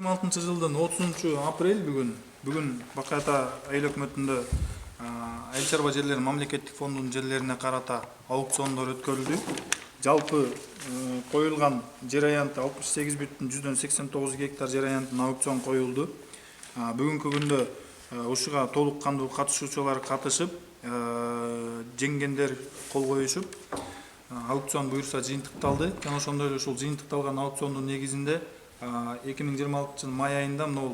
2026-жылдын 30-апрель бүгүн Бакай Ата айыл өкмөтүндө айыл чарба жерлери мамлекеттик фондунун жерлерине карата аукциондор өткөрүлдү. Жалпы коюлган жер аянты 68,89 гектар жер аянтына аукцион коюлду. Бүгүнкү күндө ушуга толук кандуу катышуучулар катышып, жеңгендер кол коюшуп, аукцион буюрса жыйынтыкталды. Жана ошондой эле ушул жыйынтыкталган аукциондун негизинде 2026 май айында мына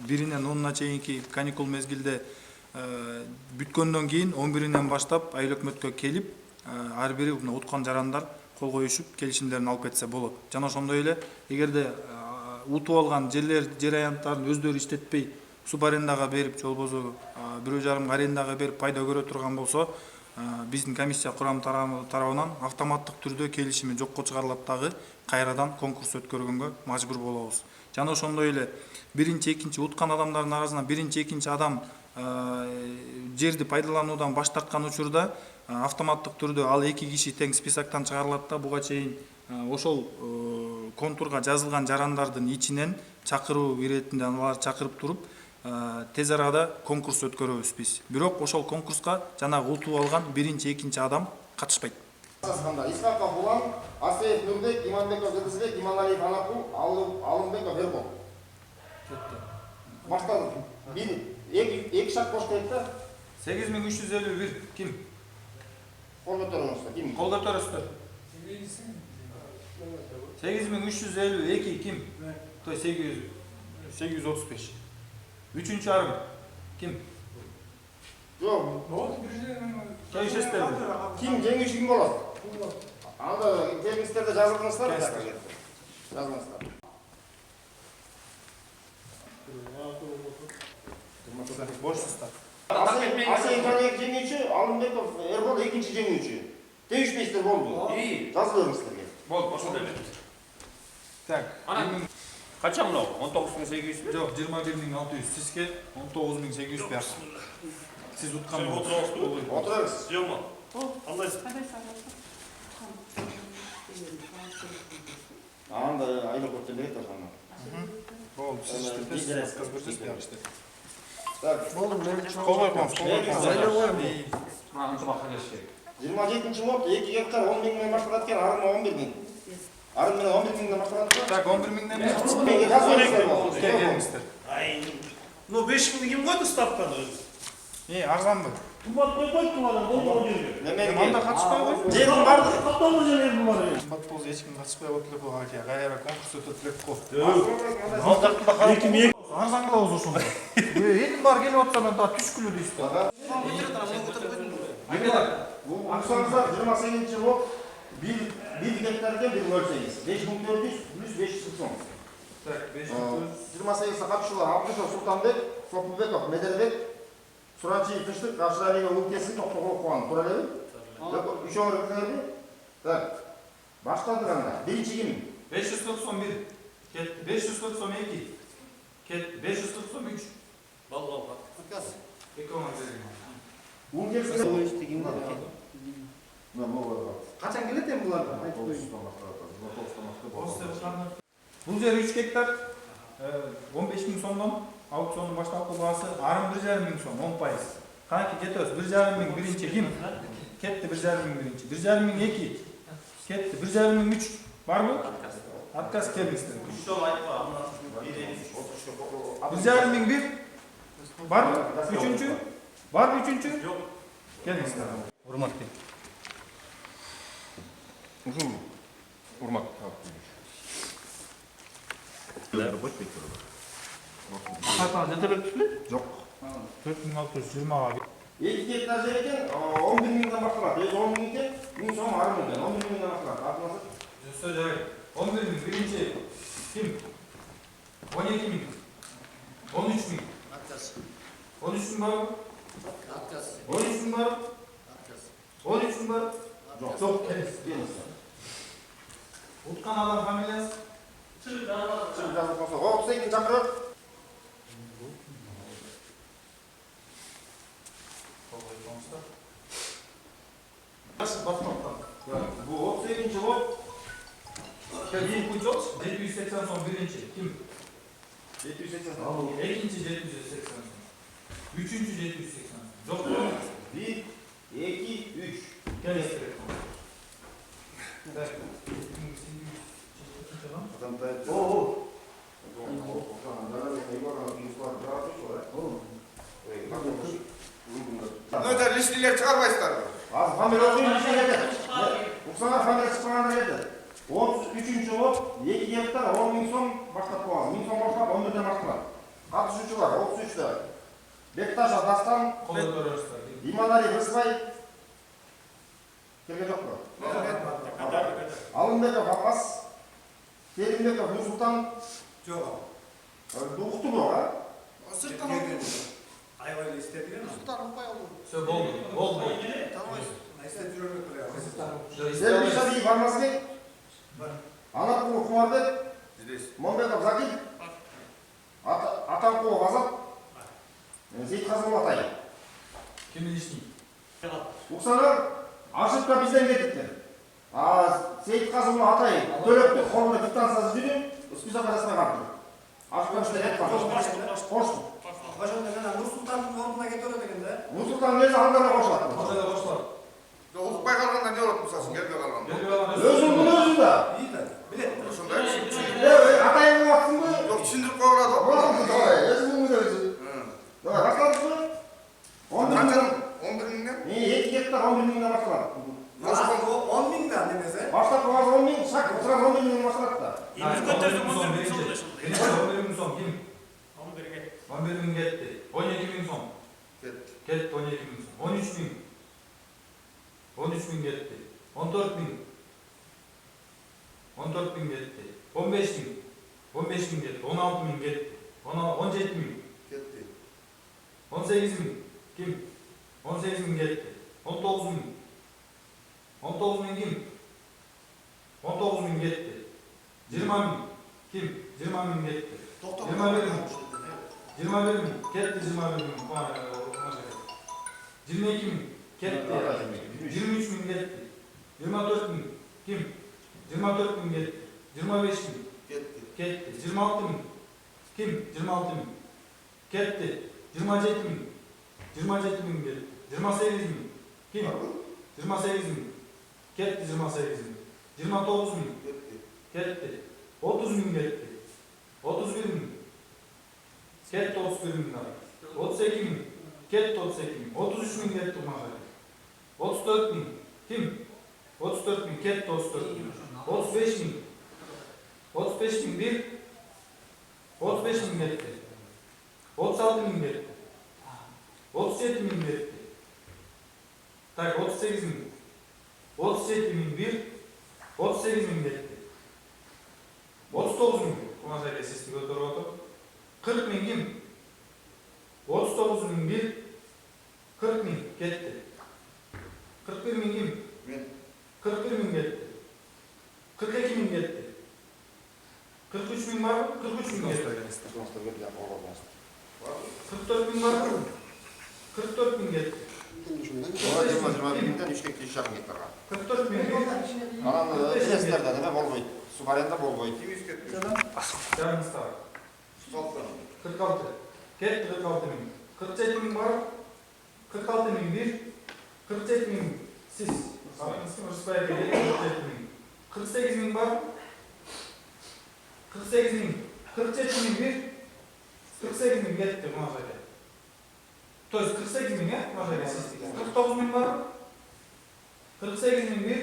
биринен 10-на чейинки каникул мезгилде бүткөндөн кийин 11-нен баштап айыл өкмөткө келип, ар бири уткан жарандар кол коюшуп, келишимдерин алып кетсе болот. Жана ошондой эле эгерде утуп алган жер аянттарын өздөрү иштетпей субарендага берип, же болбосо бирөө жарымга арендага берип пайда көрө турган болсо, биздин комиссия курамы тарабынан автоматтык түрдө келишими жокко чыгарылат дагы, кайрадан конкурс өткөргөнгө мажбур болобуз. Жана ошондой эле биринчи, экинчи уткан адамдардын арасынан биринчи, экинчи адам жерди пайдалануудан баш тарткан учурда автоматтык түрдө ал эки киши тең списоктон чыгарылат да, буга чейин ошол контурга жазылган жарандардын ичинен чакыруу иретинде аларды чакырып туруп, тез арада конкурс өткөрөбүз биз. Бирок ошол конкурска жанагы утуп алган биринчи, экинчи адам катышпайт. Исхаков Булан, Асеев Нурбек, Иманбеков Кыргызбек, Иманалиев Анакул, Алымбеков Эрбол. Баштадык. Эки шарт бош керек да. 8351 ким? Кол көтөрүңүздөр. Ким? Кол көтөрүңүздөр. 8352 ким? Той 835. Үчүнчү арым ким? Жок. Келишесиздерби? Ким жеңүүчү ким болот? Анда тексттерде жазылгансыздар. Жазылгансыздар. Бошсуздар. Асеев жеңүүчү, Алымбеков Эрбол экинчи жеңүүчү. Тийишпейсиздер болду. Жазып бериңиздерге. Болду, ошондой эле. Так. Канча мынау? 19800 Жок, 21600 сизге 19800 берсиз. Сиз уткан Отурыңыз. Жема. Кандайсыз? Анда айыл өкмөттөн берет ошону. Болду, сиз иштетесиз, көрсөтөсүз беришти. Так, Кол койгонсуз, Антымакка келиш керек. 27-нчи лот 2 гектар 10 миң менен башталат экен, арымга 11 миң. Арым менен 11 миңден башталат экен. Так, 11 миңден бери келиңиздер. Ну 5 миңди ким койду ставканы өзү? Арганбы? Кымбат койбойт булардан, болмоо жерге. Анда катышпайбы? Жерин барды. Катталган жердин бар. Кымбат болсо эч ким катышпай отуруп кайра конкурс өтөт элек го. Арзан кылабыз ошондо. Элдин баары келип атса анда түшкүлүү дейсиз. Бул аксаңыздар 28-нчи лот 1 гектардан 1 бөлсеңиз 5400 плюс 500 сом. Так, 28-га катышуулар Абдышов Султанбек, Сопубеков Медербек, Суранчиев Тынчтык, Кашыралиева Улкесин, Токтогул Кубан. Тура элеби? Үчөөңөр өткөрдү. Так. Баштадык анда. Биринчи ким? 591 кетти, 592 кетти, 593 Бал. Улкесин качан келет эми булар? Бул жер 3 гектар 15 миң сомдон аукциондун баштапкы баасы арым 1,5 миң сом 10%. Канки кетөбүз? 1,5 миң биринчи ким? Кетти 1,5 миң биринчи. 1,5 миң 2 кетти. 1,5 миң 3 барбы? Отказ келиңиздер. 1,5 миң 1 барбы? Үчүнчү? Барбы үчүнчү? Жок. Келиңиздер. Урматтуу. Урмат. Катан жетелектүлү? Жок. 4620 2 гектар жер экен, 11 миңден башталат. 10 миң экен, 1000 сом арым экен. 11 миңден башталат. Атыңызы? Сөз жарай. 11 миң биринчи ким? 12 миң. 13 миң. Отказ. 13 миң бар? Отказ. 13 миң бар? Отказ. 13 миң бар? Жок, келиңиз. Уткан адам фамилиясы? Чыгып жазып болсо, 32 чакырып. Баштап. Бул 32-нчи лот Kuyucu 780 son birinci. Kim? 780 İkinci 780 son. Üçüncü 780 son. Yok mu? 1, 2, 3. Gel istedim. Oo. Öder listeler çıkarmayızlar. Az kamera okuyun bir şey yeter. Uksana kamera çıkmayanlar yeter. 33. o 2 hektar 10 bin son başlat boğaz. 1000 son başlat 11'den başlat. 63 var 33 lira. Bektaş'a Dastan, İmanari Hırsbay. Kelge yok mu? Alınbekov Abbas. Kerimbekov Nursultan. Yok. Doğuktu bu ha? Sırttan oldu. Ayvayla istediler mi? Sırttan oldu. Söyle bol bol. Tamam. İstediler mi buraya? Dervişa değil Varmazbek. Anakulu Kumarbek. Monbekov Zakir. Atankulu Azat. Seyit Kazım Atay. Kimin işini? Uksana Aşık'ta bizden getirdiler. Seyit Kazım Atay. Dölöktü koluna tıktan sazı düdüm. Üsküz'a parasına kaldı. Aşık'ta işte hep var. Hoştu. Başında ben Nursultan'ın orduna getiriyor degende. Nursultan neyse hangarına koşlattı. Hadi başlar. Doğuk baykalığında ne olur musasın? Gel bakalım. Özün da. İyi de. Bilet. Şunda hepsi. Atay'ın baktın mı? Yok çindir kovradı. Oğlum bu da özün da özün. Başladık mı? 11 Kaçın? bin. 11 bin ne? Ne 7 hektar 11 binden başladı. Nasıl o 10 bin de annemize? Başlat boğaz 10 bin, şak sıra 11 binden başladı da. İmiz götürdüm son birinci. Birinci 11 bin son kim? 11 bin gitti. 12 bin son. Gitti 12 bin son. 13 bin. 13 bin gitti. 14 bin. 14 bin gitti. 15 bin. 15 bin gitti. 16 bin gitti. 17 bin. Gitti. 18 bin. Kim? 18 bin gitti. 19 bin. 19 bin kim? 19 bin gitti. 20 bin. Kim? 20 bin gitti. 21 bin. 21 bin. Gitti 21 bin. 22 bin. Gitti. 23 bin gitti. 24 bin. Kim? 24 bin gitti. 25 bin. Gitti. Gitti. 26 bin. Kim? 26 bin. Gitti. 27 bin. 27 bin gitti. 28 bin. Kim? 28 bin. Gitti 28 bin. 29 bin. Gitti. Gitti. 30 bin gitti. 31 bin. Gitti 31 bin daha. 38 bin. Gitti 38 bin. 33 bin gitti mağazaya. 34 bin. Kim? 34 bin. Gitti 34 bin. 35 bin. 35 bin bir. 35 bin gitti. 36 bin gitti. 37 bin gitti. Tak 38 bin. 37 bin bir. 38 bin gitti. 39 bin. Kumasa ile sesli götürü otur. 40 bin kim? 39 bin bir. 40 bin gitti. 41 bin kim? Ben. 41 bin gitti. 42 bin gitti. 43 bin var mı? 43 bin gitti. 44 bin var mı? 44 bin gitti. Sonra 20 binden 3 tek iş yapın gitti. 44 bin gitti. Anam testlerden de bol boyut. Subarenda bol boyut. Kim iş gitti? Yarın ister. Stoptan. 46. Gitti 46 bin. 47 bin var. 46 bin bir. 47 bin siz. Rıspaya geliyor. 47 bin. 48 bin var. 48 bin. 47 bin bir. 48 bin gitti mağazaya. To jest 48 bin ya mağazaya siz. 49 bin var. 48 bin bir.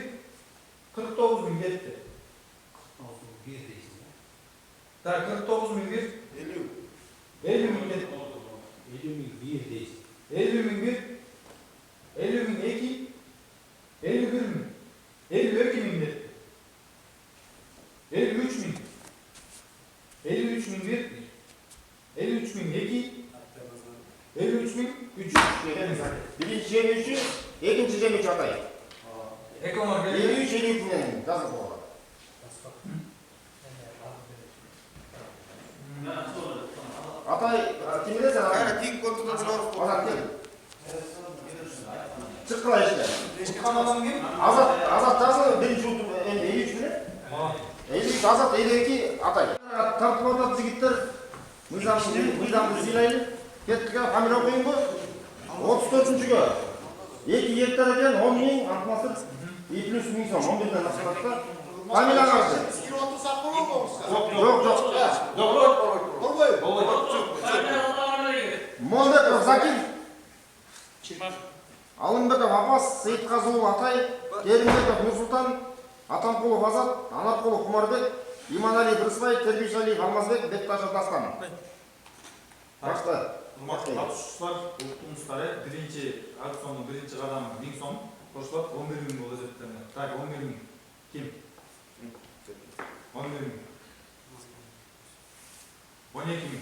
49 bin gitti. Daha 49 bin bir. 50 bin gitti. 50 bin bir. 50 bin iki. 51 bin. 52 bin gitti. 53 bin. 53 bin bir. 53 bin iki. 53 bin üç. Birinci cem 3'ü, ikinci cem 3 Atay. Ekonomik geliyor. 53 53 binden gazı boğaz. Atay kimde sen abi? Yani dik kontrolü zor. Azat gel. Çıktılar işte. Çıkan adam kim? Azat da birinci oldu 53 bine. 52 Азат, 52 Атay. Тартып отат жигиттер. Мыйзамды сыйлайлы. Кеттік фамилия окуйын бу. 34-чүгө. 2 гектар экен 10 миң, антмасыр 2 плюс 1000 сом, 11ден ашкатта. Фамилия кайсы? Молбеков Закир. Алымбеков Аббас, Сейитказуулу Атай, Керимбеков Нурсултан, Атамқұлов Азат, Анарқұлов Құмарбек, Иманалиев Рысбай, Тербишалиев Алмазбек, Бекташев Дастан. Башта. Қатысушылар ұсыныстары бірінші аукционның бірінші қадамы 1000 сом, қосылып 11 мың болды есептелінеді. Так, 11 мың. Кім? 11 мың. 12 мың.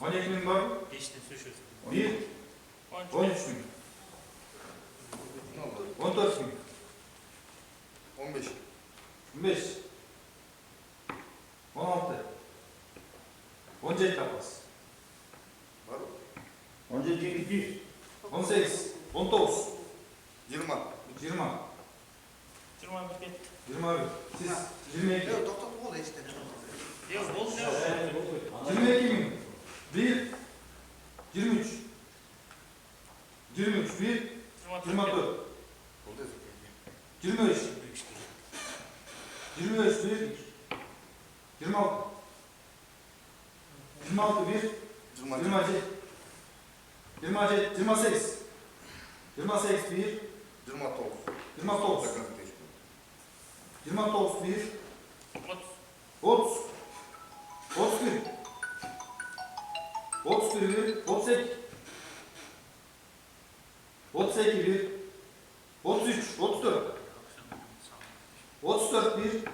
12 мың бар? 1. 13 мың. 14 мың. 15. 15. 16. 17 tapası. 17 18. 19. 20. 20. 21. Siz 22. Тоқтат бол еште. 22 bin. 1. 23. 23. 1. 24. 23. 25. 1. 26. 26. 1. 27. 27. 28. 28. 1. 29. 29. 29. 1. 30. 31. 31. 1. 38. 38. 1. 33. 34. 34. 1.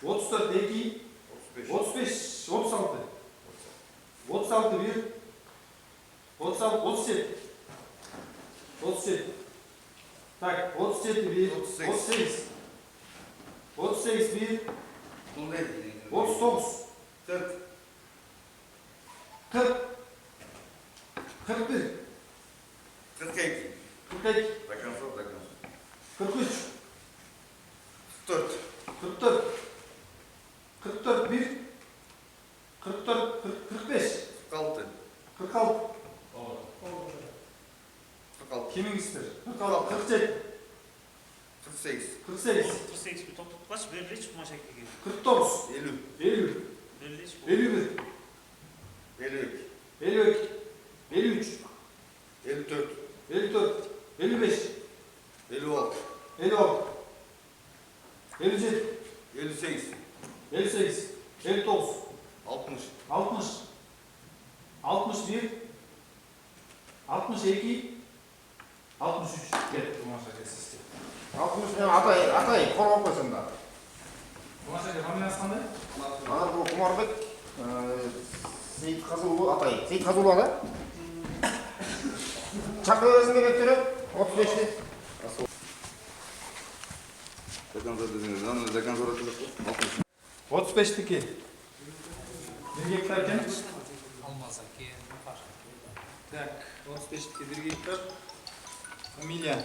34. 2. 35. 36. 36. 1. 36. 37. 37. Так, 37. 1. 38. 38. 1. 39. 40. 40. 41. 42. 42. 43. 44. 44. 44. 1. 44. 45. 46. 46. 46. Kimingizdir? 46. 47. 48. 48. 48 bir topluk kaç? Belli hiç kumaşa gidiyor. 49. 50. 50. Belli hiç 51. 52. 52. 53. 54. 54. 55. 56. 56. 57. 58. 58. 59. 60. 60. 61. 62. 63. Gel. Kumaşa kesişti. 60 мен Атай қорғап қойсын да. Kumaşa фамилиясы қандай? Анарқұлов Құмарбек, Сейитқазуулу Атай. Сейитқазуулу ада? Шақырып өзіңге беттіріп, 35-те. Закон 35'teki 1 hektar eкен. Так, 35'teki 1 hektar. Фамилия.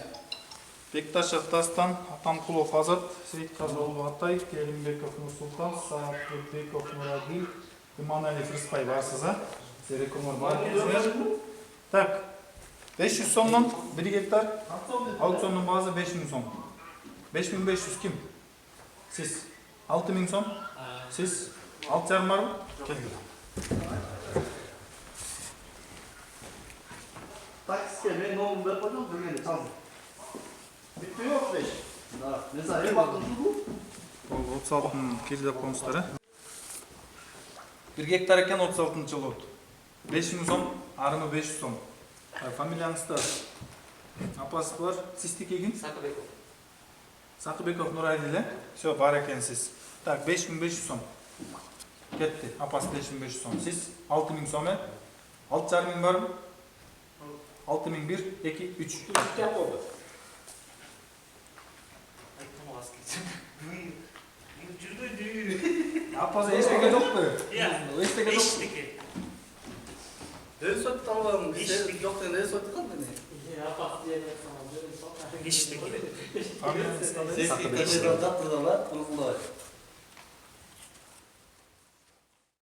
Бекташев Дастан, Атамқұлов Азат, Сейитқазуулу Атай, Керимбеков Нурсултан, Саатбеков Мурадил, Иманалиев Рысбай барсыз, а? Серекомор бар кездер. Так, 500 сомнан 1 гектар. Аукционның базы 5000 сом. 5500 ким? Siz 6000 сом. Siz 6,5 var mı? Taksiske мен новым беріп қойдым, жүргенде çaldım. Bitti mi 35? Да, mesela ev baktım şu Ол 36-ның кердеп қоныстары. 1 гектар екен 36-ның жыл от. 5000 сом, арымы 500 сом. Фамилияңызда апасы бар. Сіз текеген? Sakıbekov. Сақыбеков Нұрайдил, все, бар екенсіз. Так, 5500 сом. Кетті, апасы 5500 сом. Сіз 6000 сом, 6,5 мың бар мы? 6000 1, 2, 3. Ayıktım o askeri. Жүрді. Апасы ештеге жоқ қой. Ya. Ештеге жоқ. Eşteki. Öyle söyledi tamam. Eşlik. Yok da öyle söyledi kaldı ne? Geçti gibi. Фамилияңызды кааlayбыз? Сакыбек.